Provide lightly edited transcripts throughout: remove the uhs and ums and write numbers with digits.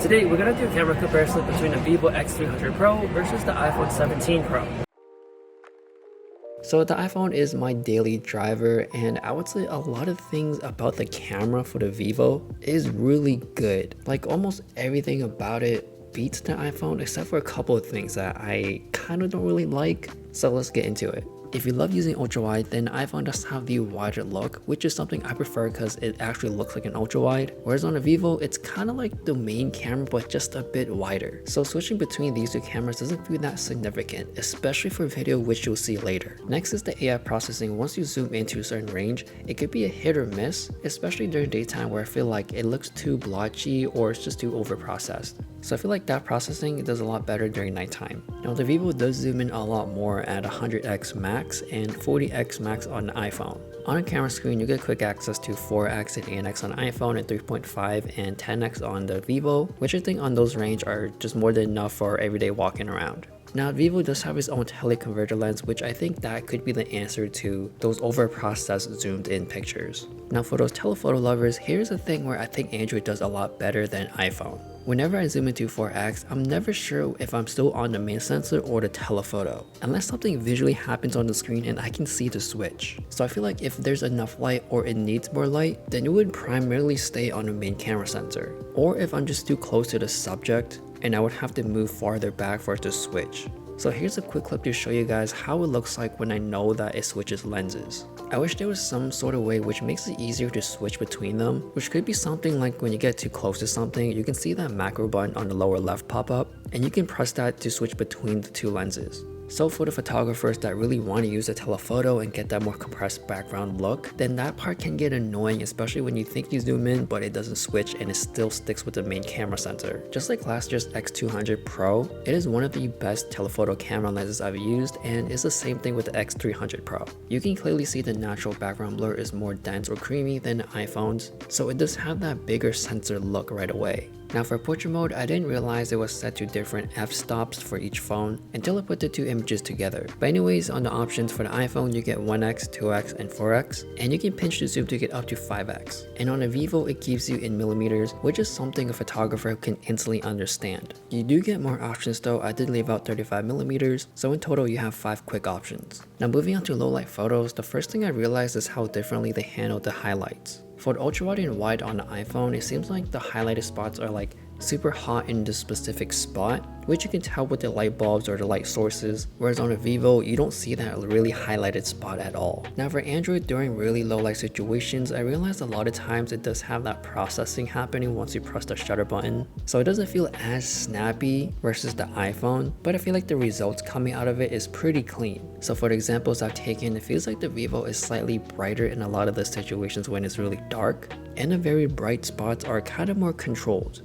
Today we're going to do a camera comparison between the Vivo X300 Pro versus the iPhone 17 Pro. So the iPhone is my daily driver, and I would say a lot of things about the camera for the Vivo is really good. Like almost everything about it beats the iPhone except for a couple of things that I kind of don't really like. So let's get into it. If you love using ultra wide, then iPhone does have the wider look, which is something I prefer because it actually looks like an ultra wide. Whereas on the Vivo, it's kind of like the main camera but just a bit wider. So switching between these two cameras doesn't feel that significant, especially for video, which you'll see later. Next is the AI processing. Once you zoom into a certain range, it could be a hit or miss, especially during daytime where I feel like it looks too blotchy or it's just too over processed. So I feel like that processing does a lot better during nighttime. Now the Vivo does zoom in a lot more at 100x max and 40x max on the iPhone. On a camera screen, you get quick access to 4x and 8x on iPhone and 3.5 and 10x on the Vivo, which I think on those range are just more than enough for everyday walking around. Now Vivo does have its own teleconverter lens, which I think that could be the answer to those over-processed zoomed in pictures. Now for those telephoto lovers, here's a thing where I think Android does a lot better than iPhone. Whenever I zoom into 4x, I'm never sure if I'm still on the main sensor or the telephoto, unless something visually happens on the screen and I can see the switch. So I feel like if there's enough light or it needs more light, then it would primarily stay on the main camera sensor. Or if I'm just too close to the subject, and I would have to move farther back for it to switch. So here's a quick clip to show you guys how it looks like when I know that it switches lenses. I wish there was some sort of way which makes it easier to switch between them, which could be something like when you get too close to something, you can see that macro button on the lower left pop up, and you can press that to switch between the two lenses. So for the photographers that really want to use a telephoto and get that more compressed background look, then that part can get annoying, especially when you think you zoom in but it doesn't switch and it still sticks with the main camera sensor. Just like last year's X200 Pro, it is one of the best telephoto camera lenses I've used, and it's the same thing with the X300 Pro. You can clearly see the natural background blur is more dense or creamy than the iPhone's, so it does have that bigger sensor look right away. Now for portrait mode, I didn't realize it was set to different f-stops for each phone until I put the two images together. But anyways, on the options for the iPhone, you get 1x, 2x, and 4x, and you can pinch the zoom to get up to 5x. And on the Vivo, it gives you in millimeters, which is something a photographer can instantly understand. You do get more options though. I did leave out 35mm, so in total you have 5 quick options. Now moving on to low light photos, the first thing I realized is how differently they handle the highlights. For the ultra wide and wide on the iPhone, it seems like the highlighted spots are like super hot in the specific spot, which you can tell with the light bulbs or the light sources, whereas on the Vivo, you don't see that really highlighted spot at all. Now for Android, during really low light situations, I realized a lot of times it does have that processing happening once you press the shutter button, so it doesn't feel as snappy versus the iPhone, but I feel like the results coming out of it is pretty clean. So for the examples I've taken, it feels like the Vivo is slightly brighter in a lot of the situations when it's really dark, and the very bright spots are kind of more controlled.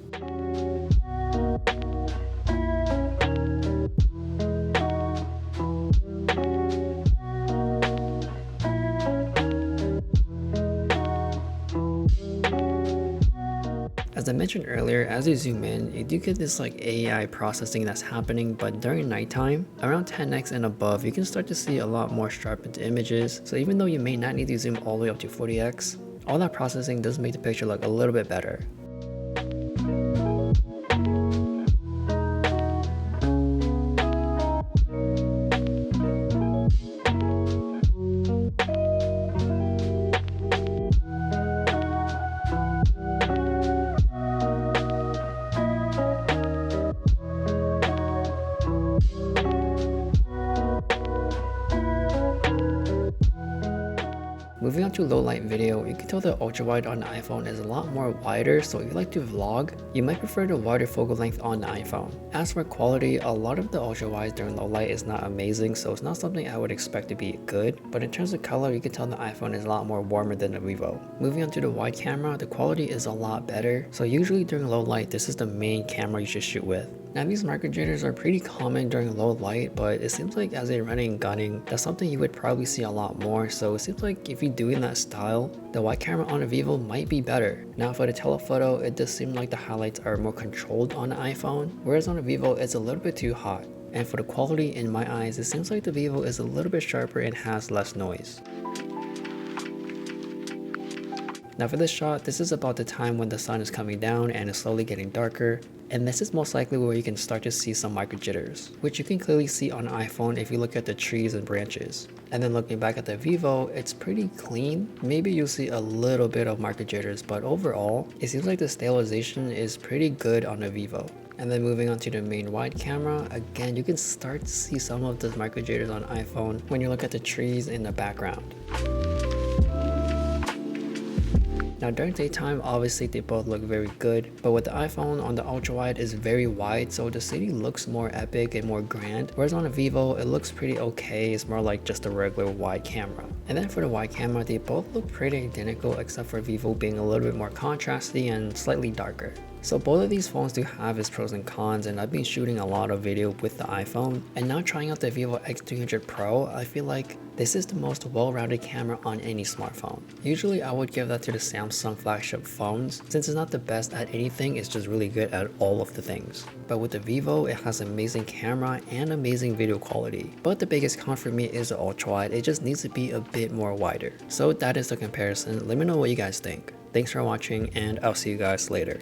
As I mentioned earlier, as you zoom in, you do get this like AI processing that's happening, but during nighttime, around 10x and above, you can start to see a lot more sharpened images. So even though you may not need to zoom all the way up to 40x, all that processing does make the picture look a little bit better. Moving on to low light video, you can tell the ultra wide on the iPhone is a lot more wider, so if you like to vlog, you might prefer the wider focal length on the iPhone. As for quality, a lot of the ultra wide during low light is not amazing, so it's not something I would expect to be good, but in terms of color, you can tell the iPhone is a lot more warmer than the Vivo. Moving on to the wide camera, the quality is a lot better, so usually during low light, this is the main camera you should shoot with. Now these micro jitters are pretty common during low light, but it seems like as you're running and gunning, that's something you would probably see a lot more, so it seems like if you're doing that style, the wide camera on a Vivo might be better. Now for the telephoto, it does seem like the highlights are more controlled on the iPhone, whereas on a Vivo it's a little bit too hot. And for the quality, in my eyes, it seems like the Vivo is a little bit sharper and has less noise. Now for this shot, this is about the time when the sun is coming down and it's slowly getting darker. And this is most likely where you can start to see some micro jitters, which you can clearly see on iPhone if you look at the trees and branches. And then looking back at the Vivo, it's pretty clean. Maybe you'll see a little bit of micro jitters, but overall, it seems like the stabilization is pretty good on the Vivo. And then moving on to the main wide camera, again, you can start to see some of the micro jitters on iPhone when you look at the trees in the background. Now during daytime, obviously they both look very good, but with the iPhone on the ultra wide is very wide, so the city looks more epic and more grand, whereas on the Vivo it looks pretty okay. It's more like just a regular wide camera. And then for the wide camera, they both look pretty identical except for Vivo being a little bit more contrasty and slightly darker. So both of these phones do have its pros and cons, and I've been shooting a lot of video with the iPhone, and now trying out the Vivo X300 Pro, I feel like this is the most well-rounded camera on any smartphone. Usually I would give that to the Samsung flagship phones, since it's not the best at anything, it's just really good at all of the things. But with the Vivo, it has amazing camera and amazing video quality. But the biggest con for me is the ultra wide, it just needs to be a bit more wider. So that is the comparison. Let me know what you guys think. Thanks for watching, and I'll see you guys later.